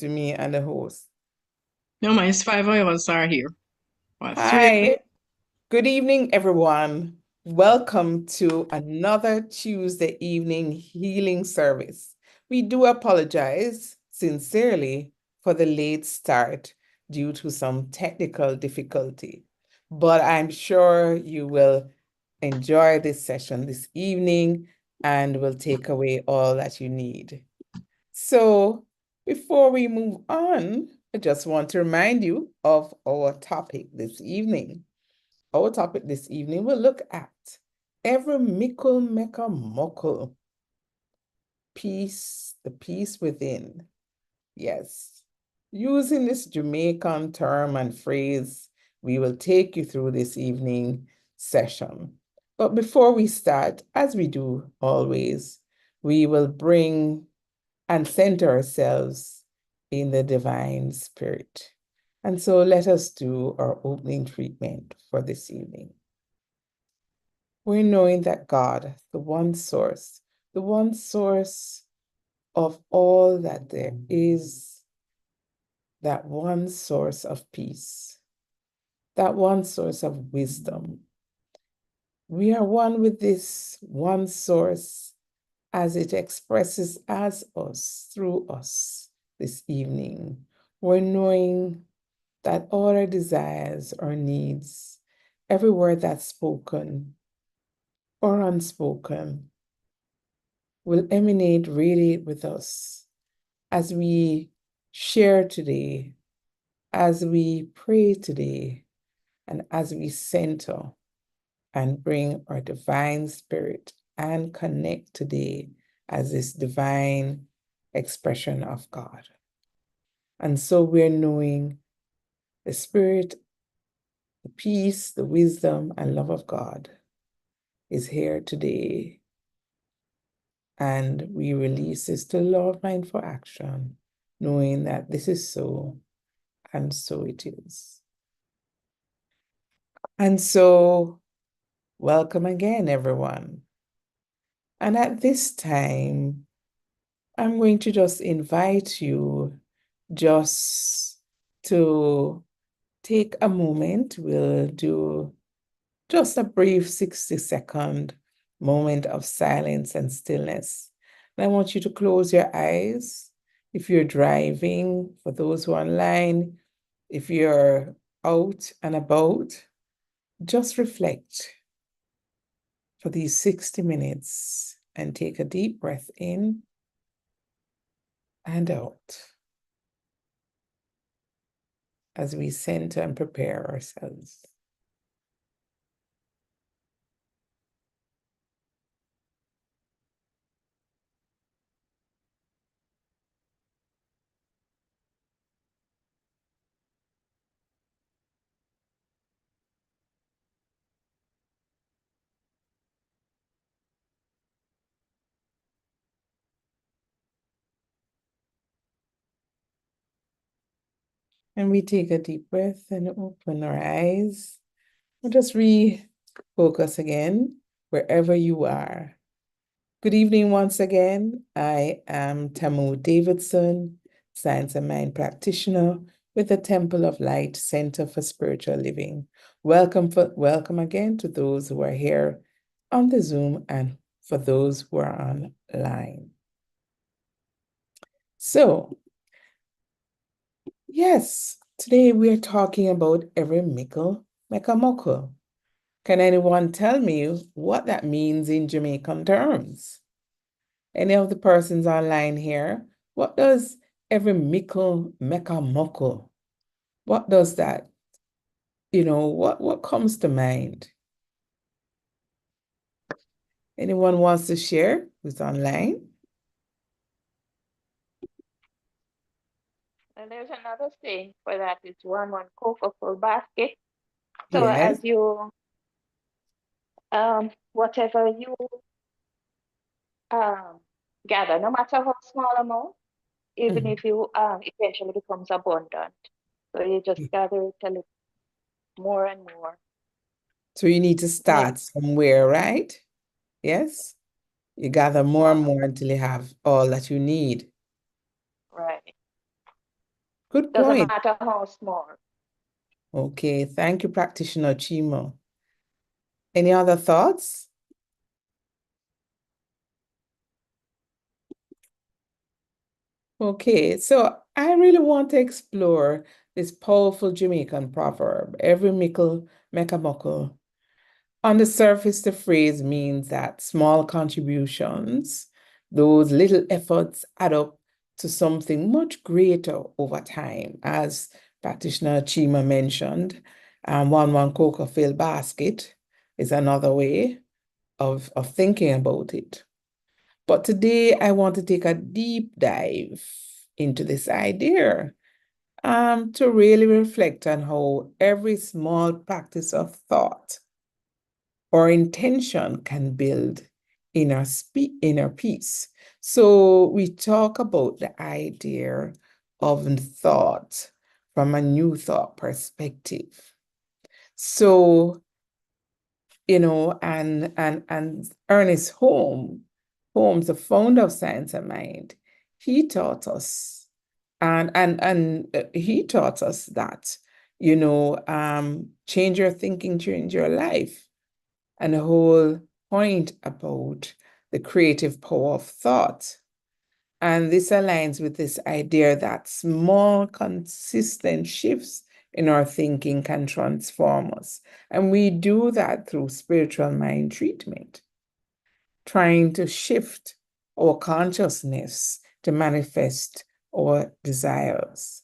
to me and the host. No, my 5 hours are here. What, 3 o'clock? Hi, good evening, everyone. Welcome to another Tuesday evening healing service. We do apologize sincerely for the late start due to some technical difficulty, but I'm sure you will enjoy this session this evening and will take away all that you need. So, before we move on, I just want to remind you of our topic this evening. Our topic this evening will look at every mickle mecca muckle, peace, the peace within. Yes. Using this Jamaican term and phrase, we will take you through this evening session. But before we start, as we do always, we will bring and center ourselves in the divine spirit. And so let us do our opening treatment for this evening. We're knowing that God, the one source of all that there is, that one source of peace, that one source of wisdom. We are one with this one source as it expresses as us, through us this evening. We're knowing that all our desires, our needs, every word that's spoken or unspoken will emanate, radiate with us as we share today, as we pray today, and as we center and bring our divine spirit and connect today as this divine expression of God. And so we're knowing the spirit, the peace, the wisdom, and love of God is here today. And we release this to law of mind for action, knowing that this is so, and so it is. And so, welcome again, everyone. And at this time, I'm going to just invite you just to take a moment. We'll do just a brief 60-second moment of silence and stillness. And I want you to close your eyes. If you're driving, for those who are online, if you're out and about, just reflect for these 60 minutes and take a deep breath in and out as we center and prepare ourselves. And we take a deep breath and open our eyes. We'll just refocus again wherever you are. Good evening once again. I am Tamu Davidson, Science and Mind practitioner with the Temple of Light Center for Spiritual Living. Welcome again to those who are here on the Zoom and for those who are online. So, yes, today we are talking about every mickle, mekamoko. Can anyone tell me what that means in Jamaican terms? Any of the persons online here, what does every mickle, mekamoko? What does that? What comes to mind? Anyone wants to share who's online? And there's another saying for that. It's one cocoa full basket. So Yes. as you whatever you um gather, no matter how small amount, even Mhm. if you eventually becomes abundant. So you just gather it a little more and more. So you need to And then start somewhere, right? Yes. You gather more and more until you have all that you need. right. Good Doesn't point. matter how small. Okay, thank you, Practitioner Chima. Any other thoughts? Okay, so I really want to explore this powerful Jamaican proverb, every mickle make a muckle. On the surface, the phrase means that small contributions, those little efforts add up to something much greater over time. As Practitioner Chima mentioned, one cocoa fill basket is another way of thinking about it. But today I want to take a deep dive into this idea to really reflect on how every small practice of thought or intention can build inner peace. So we talk about the idea of thought from a new thought perspective. So, and Ernest Holmes, the founder of Science of Mind, he taught us, he taught us that, change your thinking, change your life. And the whole point about the creative power of thought. And this aligns with this idea that small, consistent shifts in our thinking can transform us. And we do that through spiritual mind treatment, trying to shift our consciousness to manifest our desires.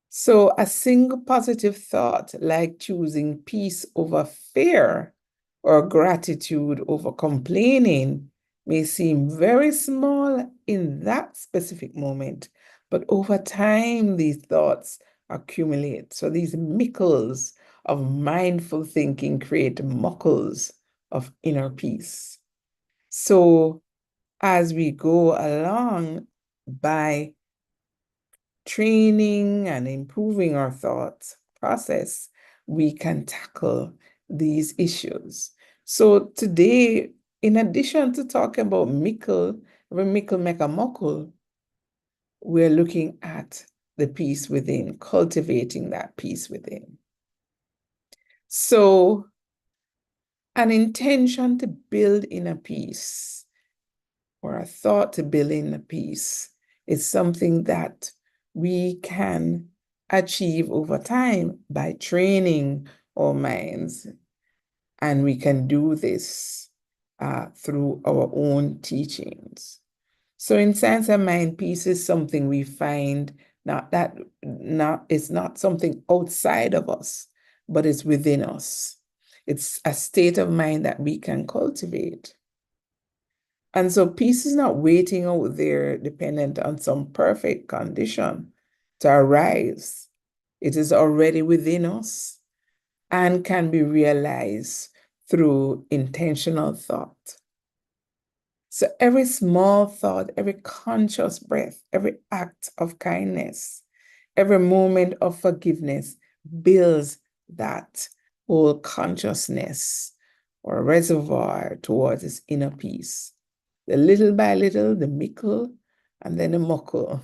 So a single positive thought, like choosing peace over fear or gratitude over complaining, may seem very small in that specific moment, but over time, these thoughts accumulate. So these mickles of mindful thinking create muckles of inner peace. So as we go along by training and improving our thought process, we can tackle these issues. So today, in addition to talking about mickle, every mickle make a muckle, we're looking at the peace within, cultivating that peace within. So an intention to build inner peace or a thought to build inner peace is something that we can achieve over time by training our minds. And we can do this through our own teachings. So in Science of Mind, peace is something we find it's not something outside of us, but it's within us. It's a state of mind that we can cultivate. And so peace is not waiting out there dependent on some perfect condition to arise. It is already within us and can be realized through intentional thought. So every small thought, every conscious breath, every act of kindness, every moment of forgiveness builds that whole consciousness or reservoir towards this inner peace. The little by little, the mickle, and then the muckle.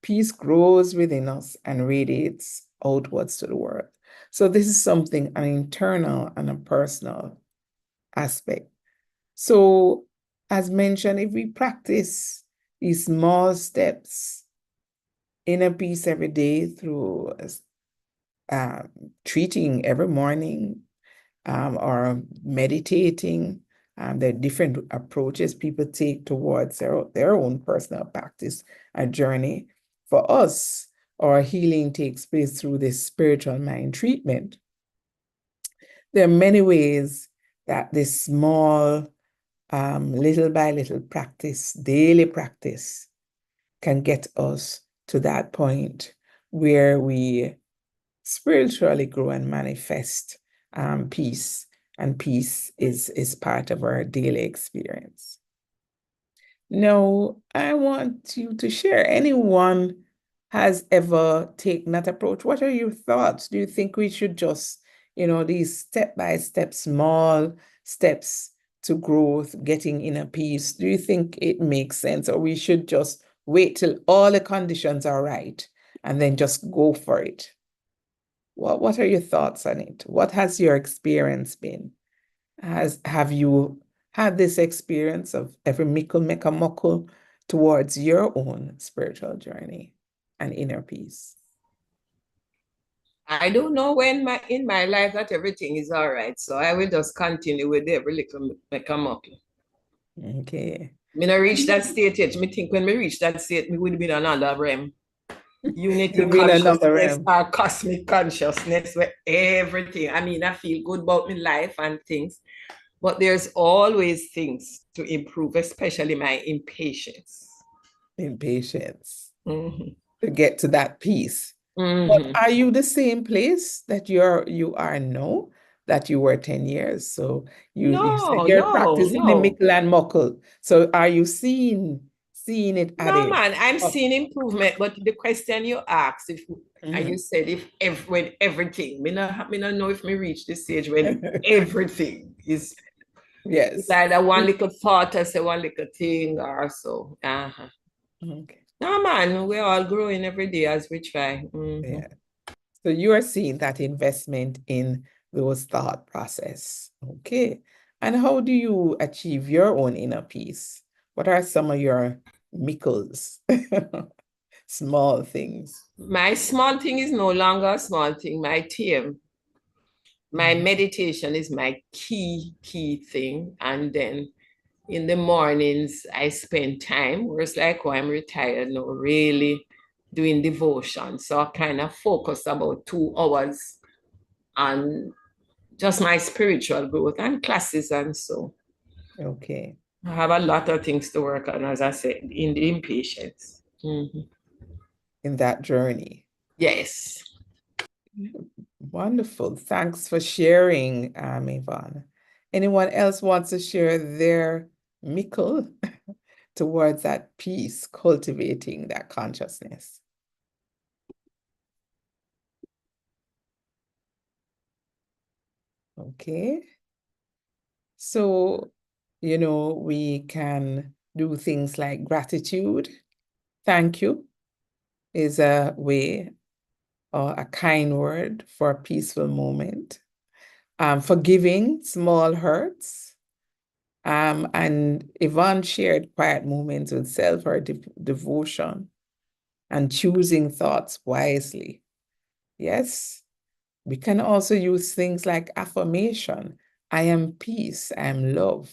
Peace grows within us and radiates outwards to the world. So this is something, an internal and a personal aspect. So as mentioned, if we practice these small steps, inner peace every day through treating every morning or meditating, there are different approaches people take towards their own personal practice and journey. For us, our healing takes place through this spiritual mind treatment. There are many ways that this small, little by little practice, daily practice, can get us to that point where we spiritually grow and manifest peace. And peace is part of our daily experience. Now, I want you to share. Anyone has ever taken that approach? What are your thoughts? Do you think we should just, these step-by-step small steps to growth, getting inner peace, do you think it makes sense, or we should just wait till all the conditions are right and then just go for it. What are your thoughts on it? What has your experience been? Have you had this experience of every mickle make a muckle towards your own spiritual journey and inner peace? I don't know when in my life that everything is all right. So I will just continue with every little make a muckle. Okay. Me not reach that state yet. Me think when me reach that state, me will be in another realm. Unity You'll be in another consciousness realm. or cosmic consciousness where everything, I mean, I feel good about my life and things, but there's always things to improve, especially my impatience. Impatience Mhm. to get to that peace. But Mhm. are you the same place that you are now that you were 10 years? So you said No, you're no, practicing the no. mickle and muckle. So are you seeing it No, added man, I'm up? seeing improvement, but the question you asked, and you said when everything, me not know if me reach the stage when everything is Yes. either one little thought or say one little thing or so. Okay. No, man, we're all growing every day as we try. Yeah. So you are seeing that investment in those thought process. Okay. And how do you achieve your own inner peace? What are some of your mickles? Small things. My small thing is no longer a small thing. My TM, my meditation is my key thing. And then in the mornings, I spend time, where it's like, oh, I'm retired now, really doing devotion. So I kind of focus about 2 hours on just my spiritual growth and classes and so. Okay. I have a lot of things to work on, as I said, in the impatience. In that journey. Yes. Wonderful. Thanks for sharing, Yvonne. Anyone else wants to share their mickle towards that peace, cultivating that consciousness? Okay. So, we can do things like gratitude. Thank you is a way or a kind word for a peaceful moment. Forgiving small hurts. And Yvonne shared quiet moments with self or devotion and choosing thoughts wisely. Yes, we can also use things like affirmation. I am peace, I am love,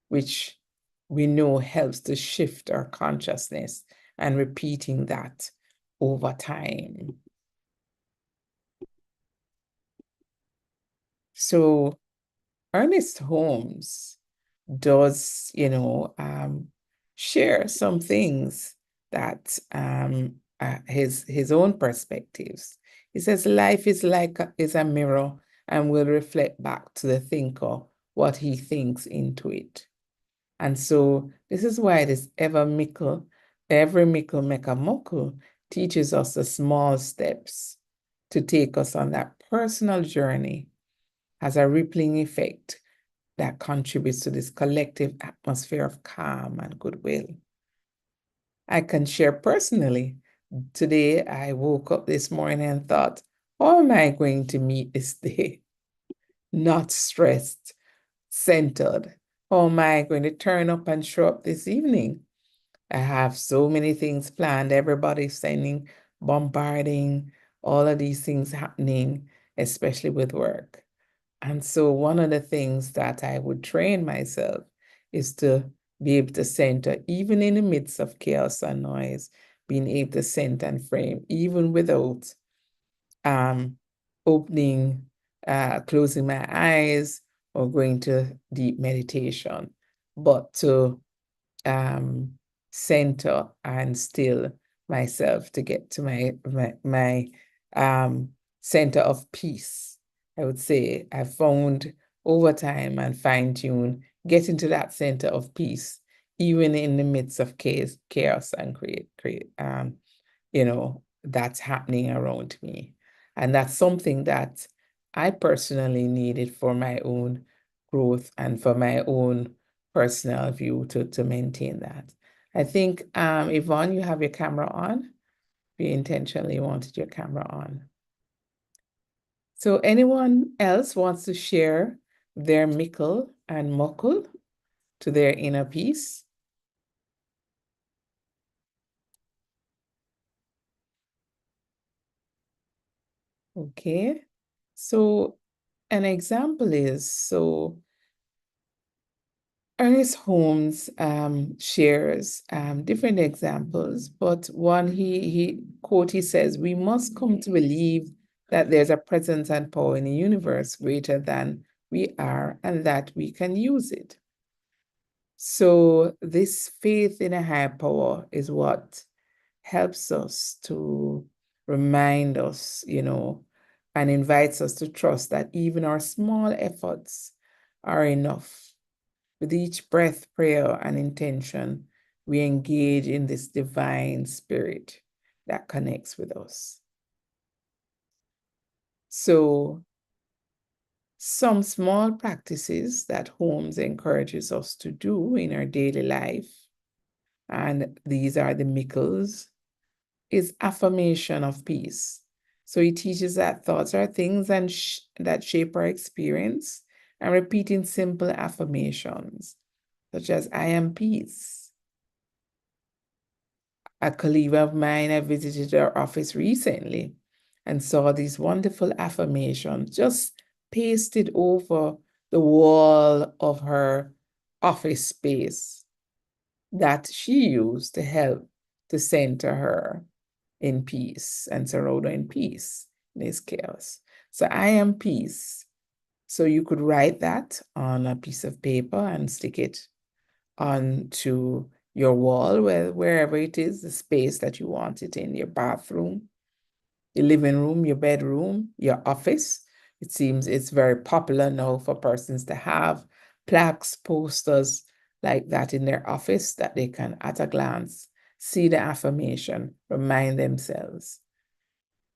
which we know helps to shift our consciousness and repeating that over time. So Ernest Holmes does, share some things that his own perspectives. He says life is is a mirror and will reflect back to the thinker what he thinks into it. And so this is why this every mickle make a muckle teaches us the small steps to take us on that personal journey, has a rippling effect that contributes to this collective atmosphere of calm and goodwill. I can share personally. Today, I woke up this morning and thought, how am I going to meet this day? Not stressed, centered. How am I going to turn up and show up this evening? I have so many things planned. Everybody's sending, bombarding, all of these things happening, especially with work. And so one of the things that I would train myself is to be able to center, even in the midst of chaos and noise, being able to center and frame, even without opening, closing my eyes or going to deep meditation, but to center and still myself to get to my center of peace. I would say I found over time and fine-tune getting to that center of peace, even in the midst of chaos and create that's happening around me. And that's something that I personally needed for my own growth and for my own personal view to maintain that. I think, Yvonne, you have your camera on. You intentionally wanted your camera on. So anyone else wants to share their mickle and muckle to their inner peace? Okay. So an example is, so Ernest Holmes shares different examples, but one he says, "We must come to believe that there's a presence and power in the universe greater than we are, and that we can use it." So this faith in a higher power is what helps us to remind us, and invites us to trust that even our small efforts are enough. With each breath, prayer, and intention, we engage in this divine spirit that connects with us. So, some small practices that Holmes encourages us to do in our daily life, and these are the mickles, is affirmation of peace. So he teaches that thoughts are things and that shape our experience, and repeating simple affirmations such as "I am peace." A colleague of mine, I visited her office recently and saw these wonderful affirmations just pasted over the wall of her office space that she used to help to center her in peace and surround her in peace in this chaos. So I am peace. So you could write that on a piece of paper and stick it onto your wall, wherever it is, the space that you want it in, your bathroom, your living room, your bedroom, your office. It seems it's very popular now for persons to have plaques, posters like that in their office that they can, at a glance, see the affirmation, remind themselves.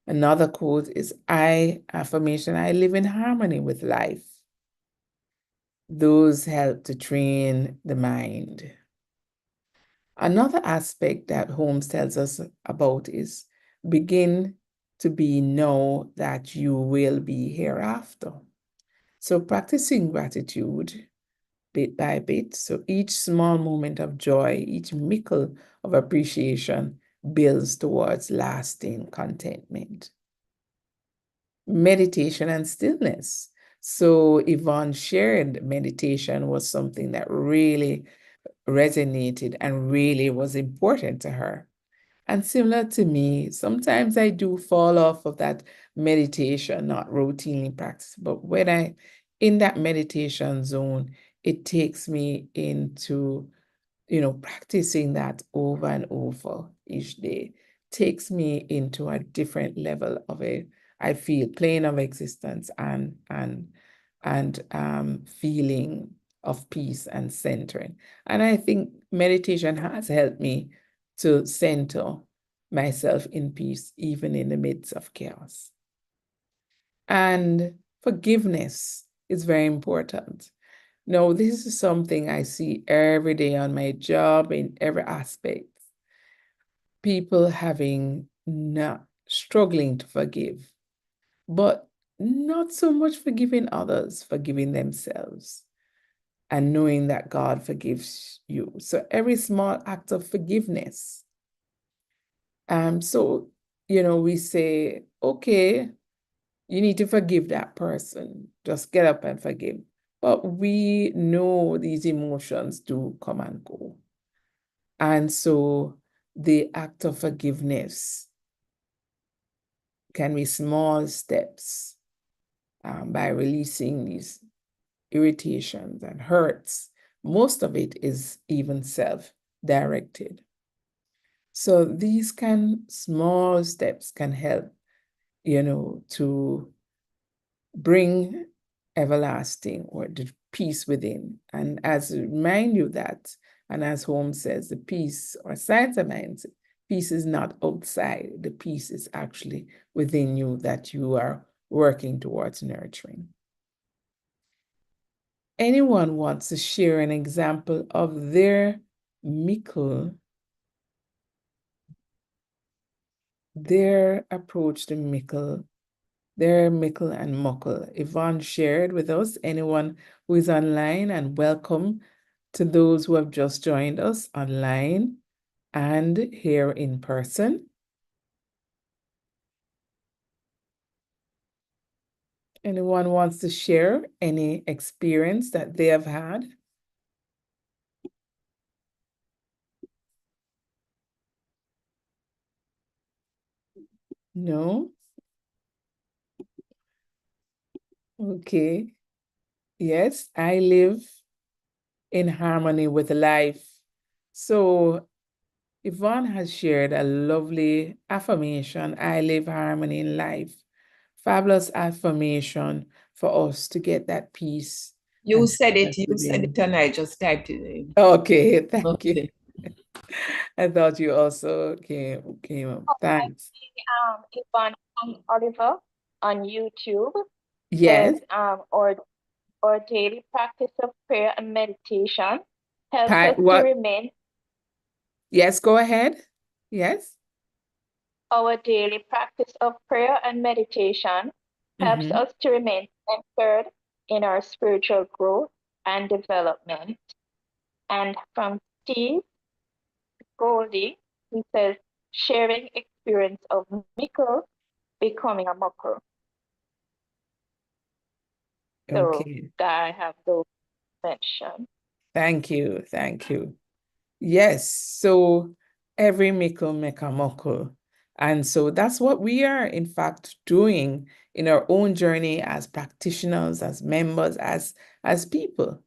Another quote is, affirmation, "I live in harmony with life." Those help to train the mind. Another aspect that Holmes tells us about is begin to be know that you will be hereafter. So practicing gratitude bit by bit. So each small moment of joy, each mickle of appreciation builds towards lasting contentment. Meditation and stillness. So Yvonne shared meditation was something that really resonated and really was important to her. And similar to me, sometimes I do fall off of that meditation, not routinely practice, but when I in that meditation zone, it takes me into, practicing that over and over each day, takes me into a different level of I feel, plane of existence and feeling of peace and centering. And I think meditation has helped me to center myself in peace, even in the midst of chaos. And forgiveness is very important. Now, this is something I see every day on my job in every aspect. People struggling to forgive, but not so much forgiving others, forgiving themselves, and knowing that God forgives you. So every small act of forgiveness. So, we say, okay, you need to forgive that person. Just get up and forgive. But we know these emotions do come and go. And so the act of forgiveness can be small steps by releasing these irritations and hurts. Most of it is even self-directed. So these small steps can help, to bring everlasting or the peace within. And as remind you that, and as Holmes says, the peace or science of mind, peace is not outside. The peace is actually within you that you are working towards nurturing. Anyone wants to share an example of their mickle their approach to Mickle, their Mickle and Muckle. Yvonne shared with us, anyone who is online, and welcome to those who have just joined us online and here in person. Anyone wants to share any experience that they have had? No? Okay. Yes, I live in harmony with life. So Yvonne has shared a lovely affirmation. I live harmony in life. Fabulous affirmation for us to get that peace. You and said it, within. and I just typed it in. Okay, thank you. Okay. I thought you also came up. Thanks. Yvonne Oliver on YouTube Yes. says, our daily practice of prayer and meditation helps us to What? remain. Yes, go ahead. Yes. Our daily practice of prayer and meditation helps Mhm. us to remain centered in our spiritual growth and development. And from Steve Goldie, he says, sharing experience of Mickle becoming a muckle. So Okay. I have those mentioned. Thank you. Thank you. Yes. So every mickle make a muckle. And so that's what we are, in fact, doing in our own journey as practitioners, as members, as people.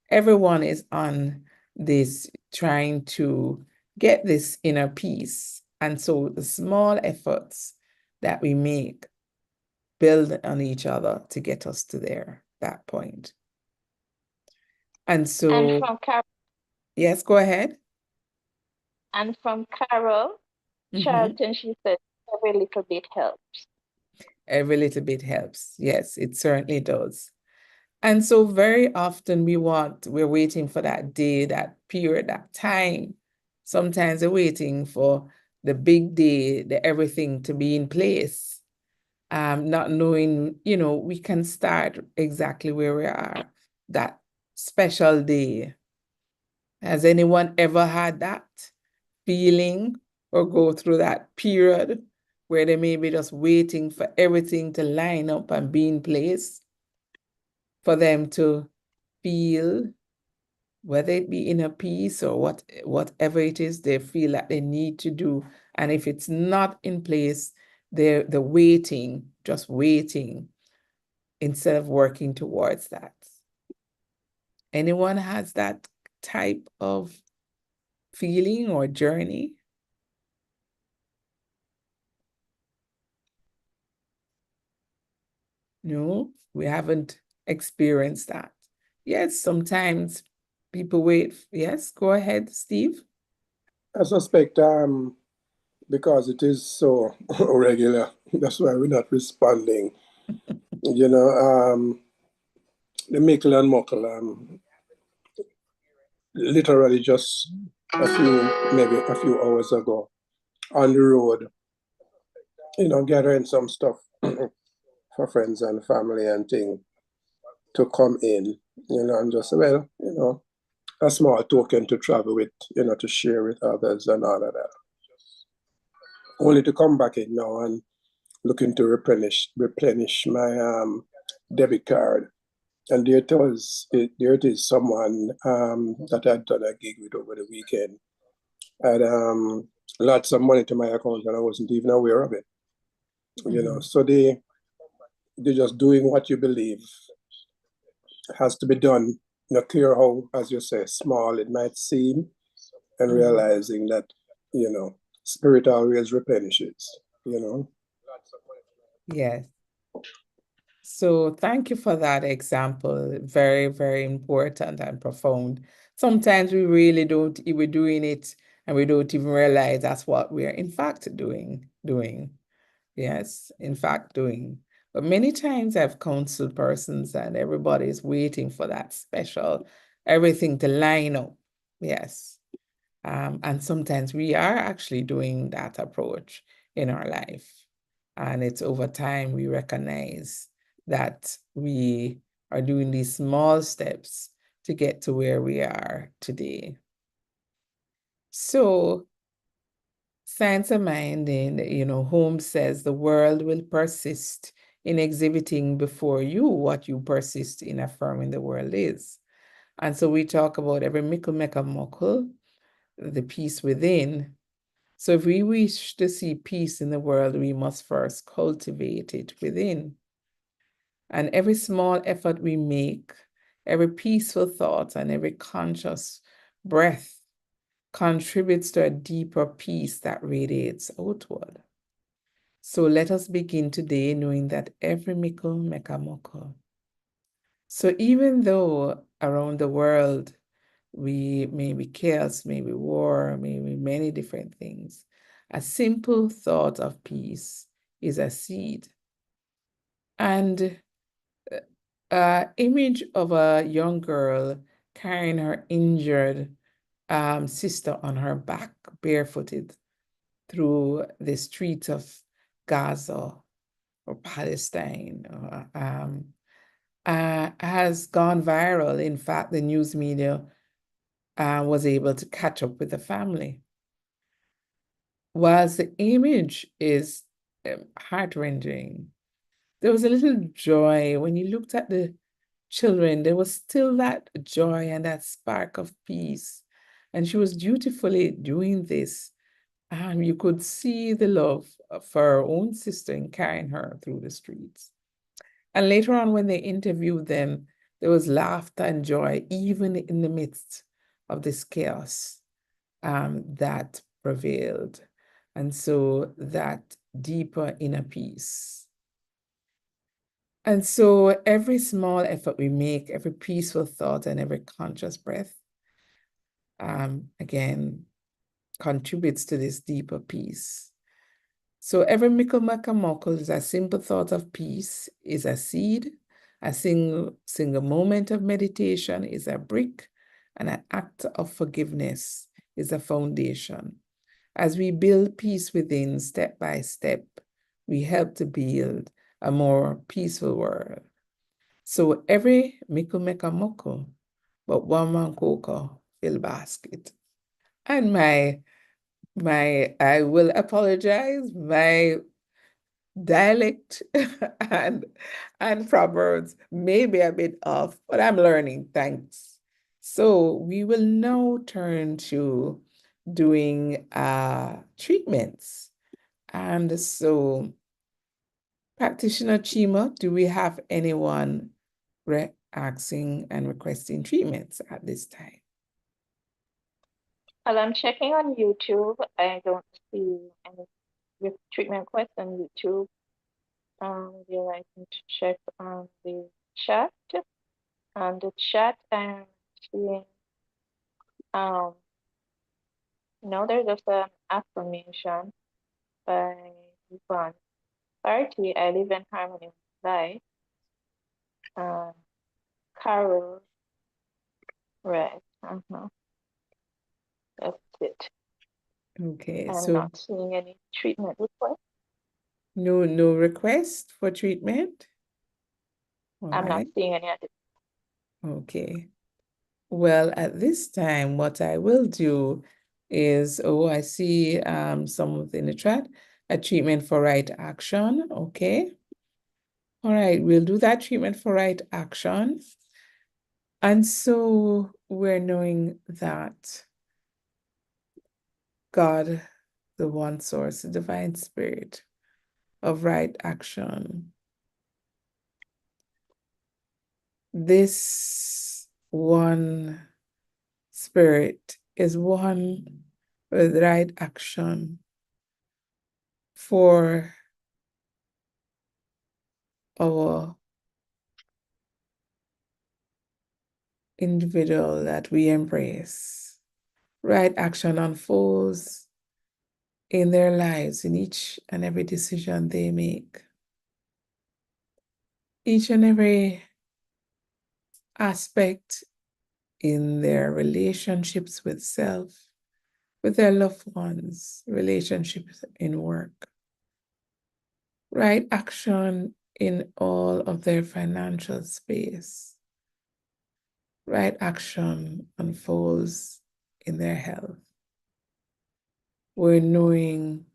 Everyone is on this trying to get this inner peace. And so the small efforts that we make build on each other to get us to that point. And so, And from Carol, yes, go ahead. Mm-hmm. Charlton, she said, every little bit helps. Every little bit helps. Yes, it certainly does. And so very often we're waiting for that day, that period, that time. Sometimes we're waiting for the big day, the everything to be in place. Not knowing, we can start exactly where we are, that special day. Has anyone ever had that feeling or go through that period where they may be just waiting for everything to line up and be in place for them to feel, whether it be inner peace or whatever it is they feel that they need to do. And if it's not in place, they're waiting, just waiting, instead of working towards that. Anyone has that type of feeling or journey? No, we haven't experienced that. Yes, sometimes people wait. Yes, go ahead, Steve. I suspect because it is so regular, that's why we're not responding. The Mickle and Muckle, literally just maybe a few hours ago on the road, gathering some stuff for friends and family and thing to come in, and just, a small token to travel with, to share with others and all of that. Only to come back in now and looking to replenish my debit card. And there it is, someone that I'd done a gig with over the weekend had lots of money to my account and I wasn't even aware of it. So they're just doing what you believe has to be done, clear how, as you say, small it might seem, and realizing that, spirit always replenishes, Yes. So thank you for that example. Very, very important and profound. Sometimes we really we're doing it and we don't even realize that's what we're in fact doing. Yes, in fact doing. But many times I've counseled persons and everybody's waiting for that special, everything to line up. Yes. And sometimes we are actually doing that approach. in our life. And it's over time we recognize that we are doing these small steps to get to where we are today. So Science of Mind in, Holmes says the world will persist in exhibiting before you what you persist in affirming the world is. And so we talk about every mickle make a muckle, the peace within. So if we wish to see peace in the world, we must first cultivate it within. And every small effort we make, every peaceful thought, and every conscious breath contributes to a deeper peace that radiates outward. So let us begin today knowing that every mickle make a muckle. So even though around the world we may be chaos, maybe war, maybe many different things, a simple thought of peace is a seed. And an image of a young girl carrying her injured sister on her back, barefooted, through the streets of Gaza or Palestine has gone viral. In fact, the news media was able to catch up with the family. Whilst the image is heart-wrenching, there was a little joy when you looked at the children. There was still that joy and that spark of peace. And she was dutifully doing this. You could see the love for her own sister in carrying her through the streets. And later on, when they interviewed them, there was laughter and joy, even in the midst of this chaos that prevailed. And so that deeper inner peace. And so every small effort we make, every peaceful thought, and every conscious breath, again, contributes to this deeper peace. So every mickle muckle is a simple thought of peace, is a seed. A single moment of meditation is a brick, and an act of forgiveness is a foundation. As we build peace within step by step, we help to build a more peaceful world. So every mickle make a muckle, but one man cocoa fill basket. And I will apologize, my dialect and proverbs may be a bit off, but I'm learning, thanks. So we will now turn to doing treatments. And so Practitioner Chima, do we have anyone asking and requesting treatments at this time? Well, I'm checking on YouTube. I don't see any treatment requests on YouTube. Maybe I can check on the chat. On the chat, I'm seeing, there's just an affirmation by Yvonne Party. I live in harmony with life. Carol, right? That's it. Okay, I'm so not seeing any treatment request. no request for treatment? All I'm not right. seeing any other. Okay. Well, at this time, what I will do is, I see some in the chat, a treatment for right action. Okay. All right, we'll do that treatment for right action. And so we're knowing that God, the one source, the divine spirit of right action, this one spirit is one with right action for our individual that we embrace. Right action unfolds in their lives, in each and every decision they make. Each and every aspect in their relationships with self, with their loved ones, relationships in work. right action in all of their financial space. Right action unfolds in their health. We're knowing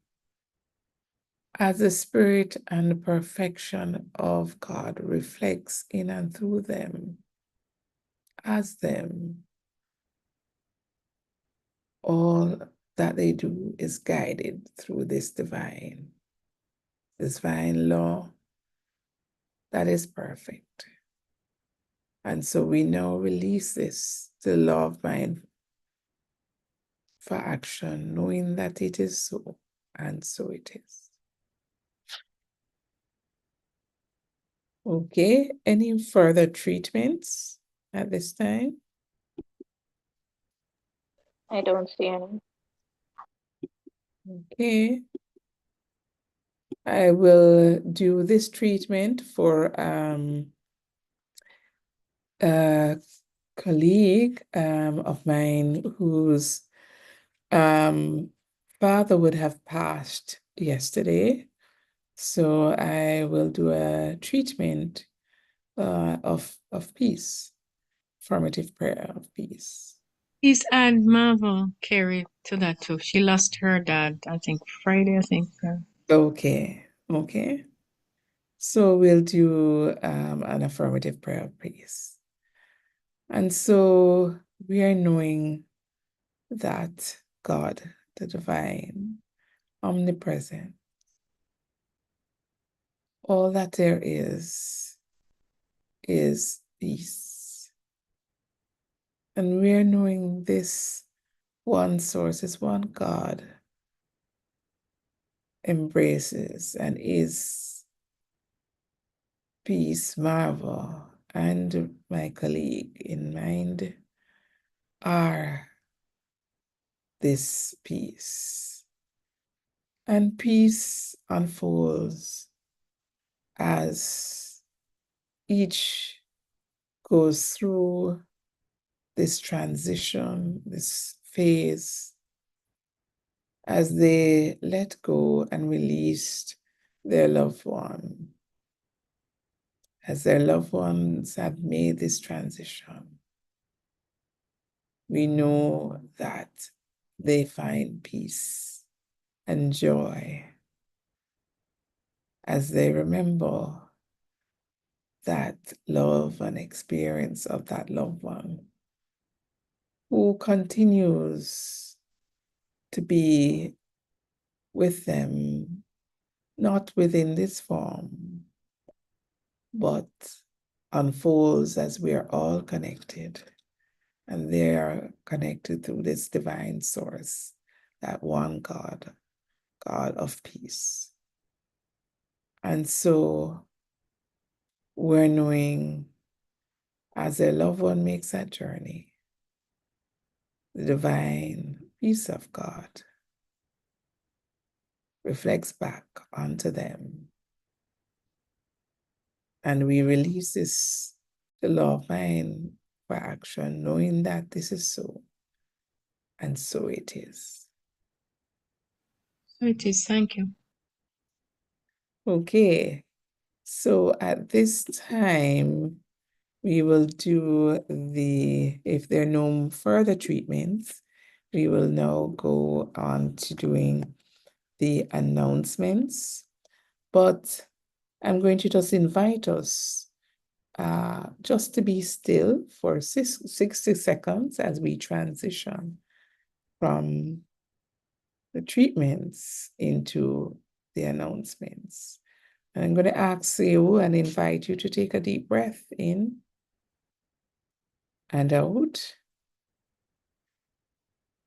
as the spirit and the perfection of God reflects in and through them, as them, all that they do is guided through this divine law that is perfect. And so we now release this, the law of mind for action, knowing that it is so, and so it is. Okay, any further treatments at this time? I don't see any. Okay. I will do this treatment for a colleague of mine whose father would have passed yesterday. So I will do a treatment of peace, formative prayer of peace. Please add Marvel Carey to that too. She lost her dad, I think, Friday, I think. Okay, okay. So we'll do an affirmative prayer of peace. And so we are knowing that God, the divine, omnipresent, all that there is peace. And we are knowing this one source, this one God embraces and is peace, Marvel, and my colleague in mind are this peace. And peace unfolds as each goes through this transition, this phase, as they let go and release their loved one, as their loved ones have made this transition. We know that they find peace and joy as they remember that love and experience of that loved one who continues to be with them, not within this form, but unfolds as we are all connected. And they are connected through this divine source, that one God, God of peace. And so we're knowing as their loved one makes that journey, the divine peace of God reflects back onto them. And we release this, the law of mind for action, knowing that this is so, and so it is. So it is. Thank you. Okay, so at this time, we will do if there are no further treatments, we will now go on to doing the announcements. But I'm going to just invite us just to be still for 60 seconds as we transition from the treatments into the announcements. And I'm going to ask you and invite you to take a deep breath in and out,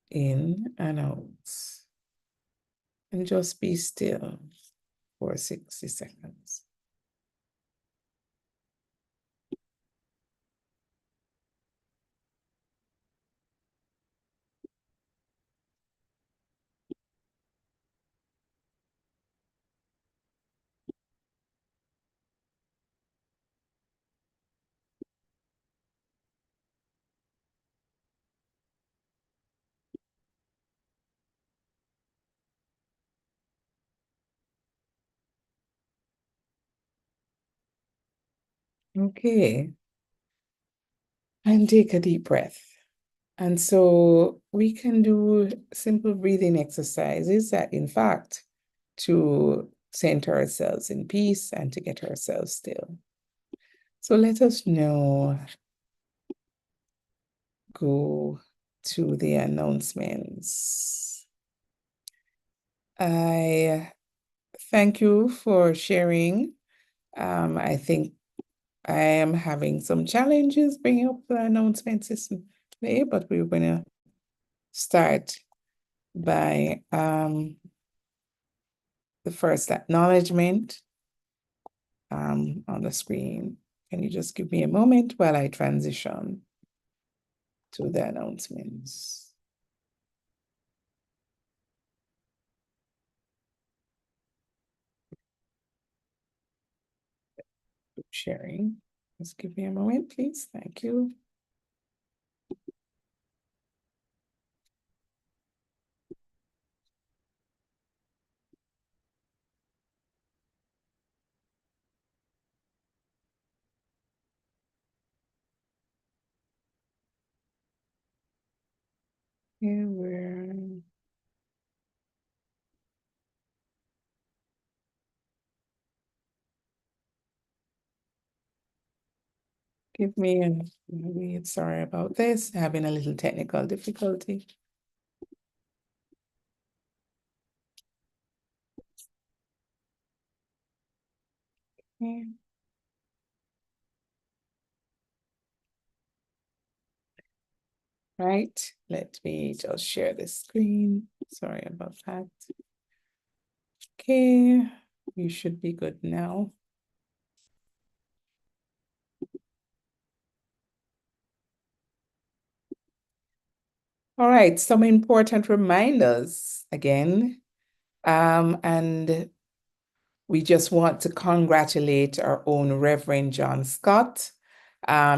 in and out, and just be still for 60 seconds. Okay. And take a deep breath. And so we can do simple breathing exercises that, in fact, to center ourselves in peace and to get ourselves still. So let us now go to the announcements. I thank you for sharing. I think I am having some challenges bringing up the announcement system today, but we're going to start by the first acknowledgement on the screen. Can you just give me a moment while I transition to the announcements? Sharing. Just give me a moment, please. Thank you. Here we're give me a wait, sorry about this, having a little technical difficulty. Okay. Right, let me just share the screen. Sorry about that. Okay, you should be good now. All right, some important reminders again. And we just want to congratulate our own Reverend John Scott.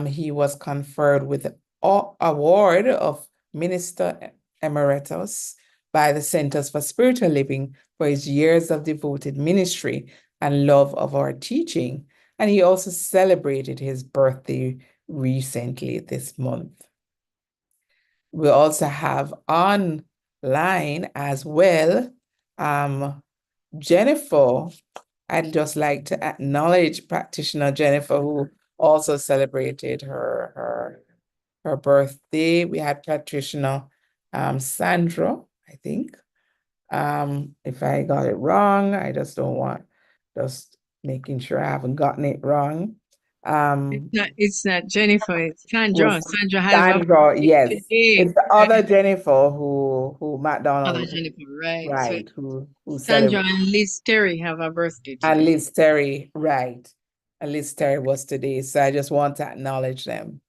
He was conferred with the award of Minister Emeritus by the Centers for Spiritual Living for his years of devoted ministry and love of our teaching. And he also celebrated his birthday recently this month. We also have online as well, Jennifer. I'd just like to acknowledge practitioner Jennifer, who also celebrated her birthday. We had practitioner Sandra, I think. If I got it wrong, I just don't want, just making sure I haven't gotten it wrong. It's not Jennifer, it's Sandra. Was Sandra has a Sandra, birthday yes. today. It's the other Jennifer who Other McDonald, Jennifer, right? So right, who Sandra celebrated. and Liz Terry have a birthday And today. Liz Terry, right. And Liz Terry was today. So I just want to acknowledge them.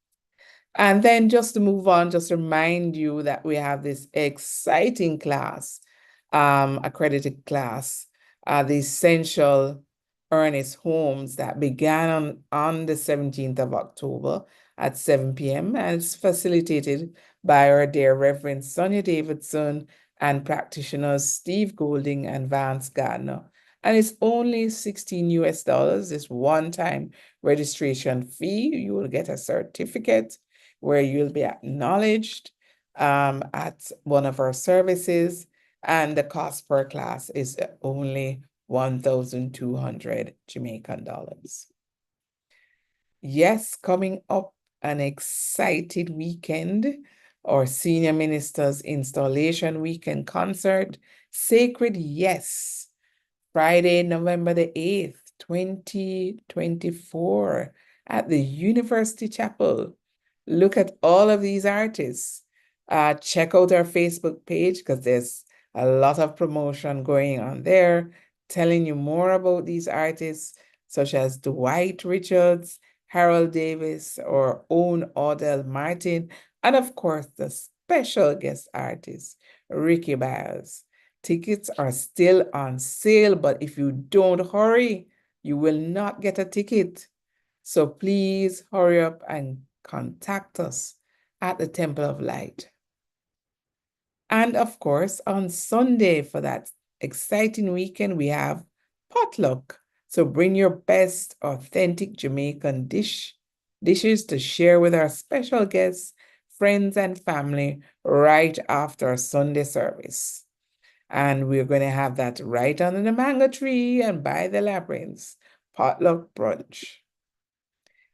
And then just to move on, just remind you that we have this exciting class, accredited class, the Essential Ernest Holmes that began on the 17th of October at 7 p.m. and it's facilitated by our dear Reverend Sonia Davidson and practitioners Steve Golding and Vance Gardner. And it's only $16 US. It's one-time registration fee. You will get a certificate where you'll be acknowledged at one of our services, and the cost per class is only 1,200 Jamaican dollars. Yes, coming up an excited weekend, our Senior Ministers Installation Weekend Concert, Sacred Yes, Friday, November the 8th, 2024 at the University Chapel. Look at all of these artists. Check out our Facebook page because there's a lot of promotion going on there, telling you more about these artists, such as Dwight Richards, Harold Davis, our own Odell Martin, and of course, the special guest artist, Ricky Biles. Tickets are still on sale, but if you don't hurry, you will not get a ticket. So please hurry up and contact us at the Temple of Light. And of course, on Sunday for that exciting weekend, we have potluck. So bring your best authentic Jamaican dishes to share with our special guests, friends, and family right after Sunday service. And we're going to have that right under the mango tree and by the labyrinths, potluck brunch.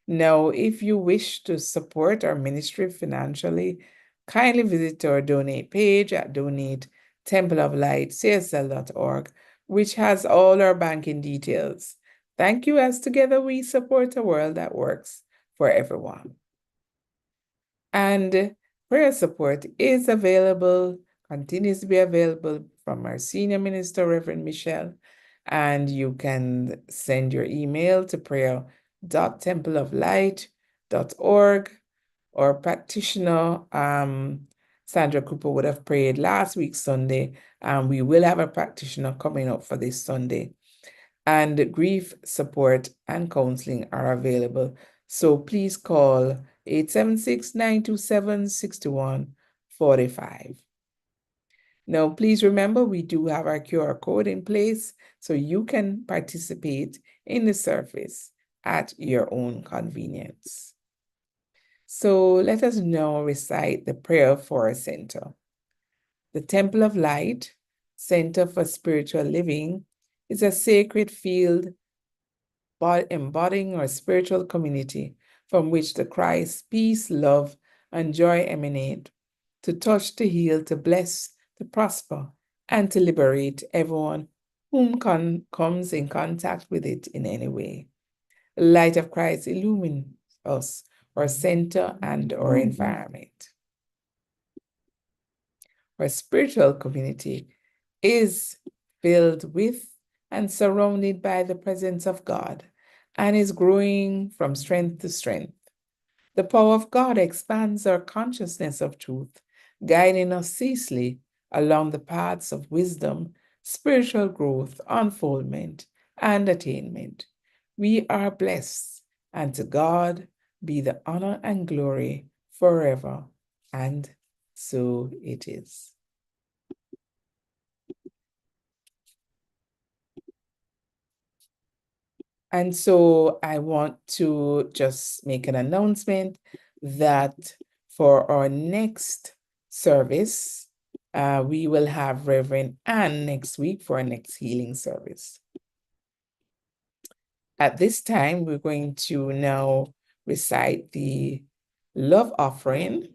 Now, if you wish to support our ministry financially, kindly visit our donate page at donate.templeoflightcsl.org, which has all our banking details. Thank you, as together we support a world that works for everyone. And prayer support is available, continues to be available from our senior minister, Reverend Michelle, and you can send your email to prayer.templeoflight.org, or practitioner Sandra Cooper would have prayed last week Sunday, and we will have a practitioner coming up for this Sunday. And grief support and counseling are available. So please call 876-927-6145. Now, please remember, we do have our QR code in place, so you can participate in the service at your own convenience. So let us now recite the prayer for our center. The Temple of Light, Center for Spiritual Living, is a sacred field embodying our spiritual community from which the Christ, peace, love, and joy emanate, to touch, to heal, to bless, to prosper, and to liberate everyone whom comes in contact with it in any way. The light of Christ illumines us, our center, and our environment. Our spiritual community is filled with and surrounded by the presence of God and is growing from strength to strength. The power of God expands our consciousness of truth, guiding us ceaselessly along the paths of wisdom, spiritual growth, unfoldment, and attainment. We are blessed, and to God be the honor and glory forever, and so it is. And so I want to just make an announcement that for our next service, we will have Reverend Ann next week for our next healing service. At this time, we're going to now recite the love offering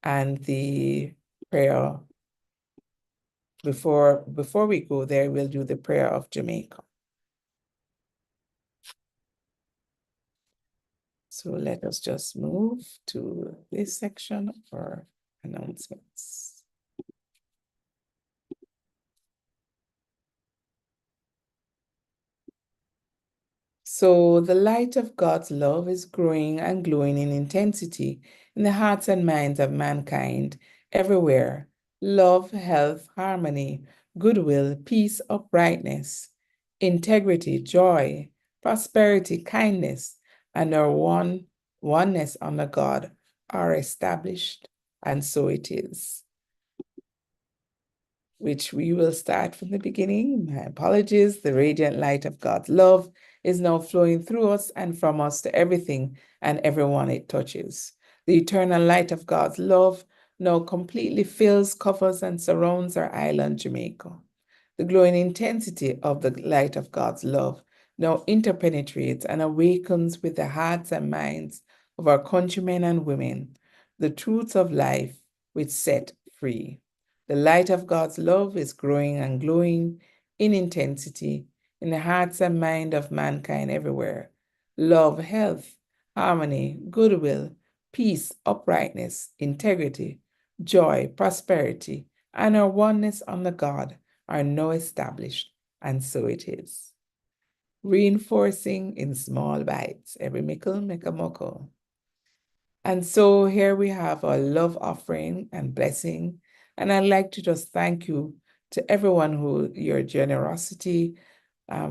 and the prayer. Before we go there, we'll do the prayer of Jamaica. So let us just move to this section for announcements. So the light of God's love is growing and glowing in intensity in the hearts and minds of mankind everywhere. Love, health, harmony, goodwill, peace, uprightness, integrity, joy, prosperity, kindness, and our oneness under God are established, and so it is. Which we will start from the beginning. My apologies. The radiant light of God's love is now flowing through us and from us to everything and everyone it touches. The eternal light of God's love now completely fills, covers, and surrounds our island, Jamaica. The glowing intensity of the light of God's love now interpenetrates and awakens with the hearts and minds of our countrymen and women the truths of life which set free. The light of God's love is growing and glowing in intensity in the hearts and mind of mankind everywhere. Love, health, harmony, goodwill, peace, uprightness, integrity, joy, prosperity, and our oneness under God are now established, and so it is. Reinforcing in small bites, every mickle make a muckle. And so here we have our love offering and blessing. And I'd like to just thank you to everyone who your generosity,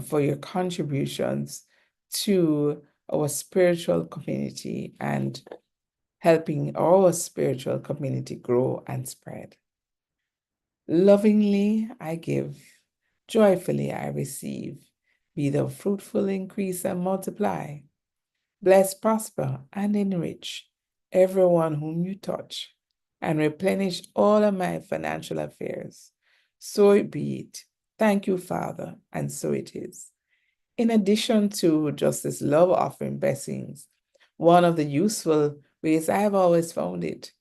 for your contributions to our spiritual community and helping our spiritual community grow and spread. Lovingly I give, joyfully I receive. Be thou fruitful, increase, and multiply. Bless, prosper, and enrich everyone whom you touch, and replenish all of my financial affairs. So it be it. Thank you, Father, and so it is. In addition to just this love offering blessings, one of the useful ways I have always found it,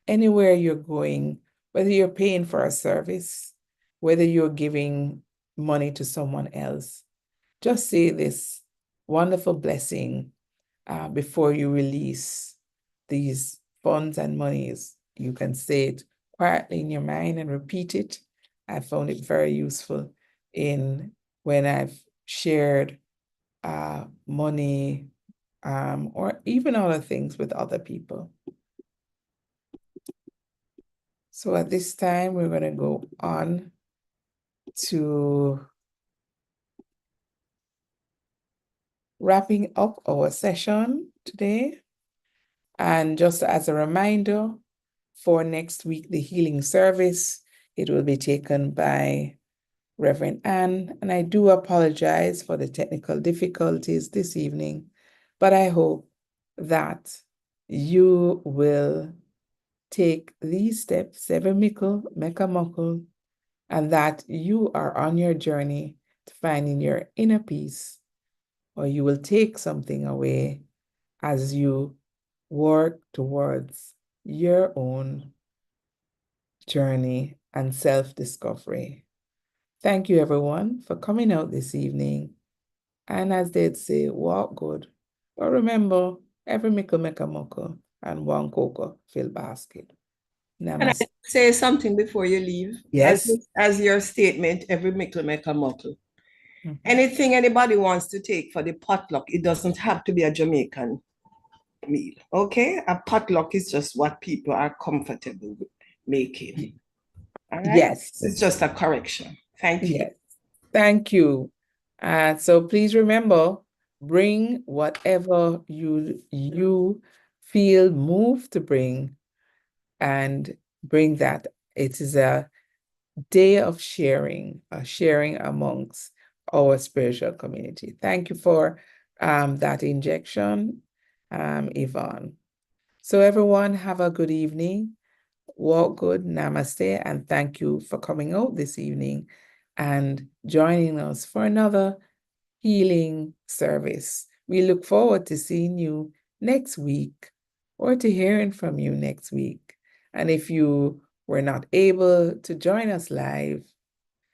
anywhere you're going, whether you're paying for a service, whether you're giving money to someone else, just say this wonderful blessing before you release these funds and monies. You can say it quietly in your mind and repeat it. I found it very useful in when I've shared money or even other things with other people. So at this time, we're going to go on to wrapping up our session today. And just as a reminder, for next week, the healing service, it will be taken by Reverend Ann. And I do apologize for the technical difficulties this evening, but I hope that you will take these steps, seven mickle, make a muckle, and that you are on your journey to finding your inner peace, or you will take something away as you work towards your own journey and self-discovery. Thank you, everyone, for coming out this evening. And as they'd say, walk good. But remember, every mickle make a muckle, and one cocoa fill basket. Can I Namaste. say something before you leave? Yes. As your statement, every mickle make a muckle. Mhm. Anything anybody wants to take for the potluck, it doesn't have to be a Jamaican meal, okay? A potluck is just what people are comfortable with making, all right? Yes. It's just a correction. Thank you. Yes. Thank you. So please remember, bring whatever you feel moved to bring, and bring that. It is a day of sharing amongst our spiritual community. Thank you for that injection, Yvonne. So everyone, have a good evening. Walk good, namaste, and thank you for coming out this evening and joining us for another healing service. We look forward to seeing you next week or to hearing from you next week. And if you were not able to join us live,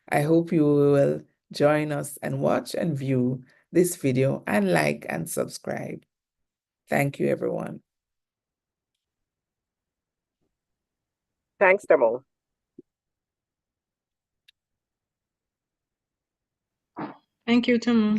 I hope you will join us and watch and view this video and like and subscribe. Thank you, everyone. Thanks, Tamal. Thank you, Tamu.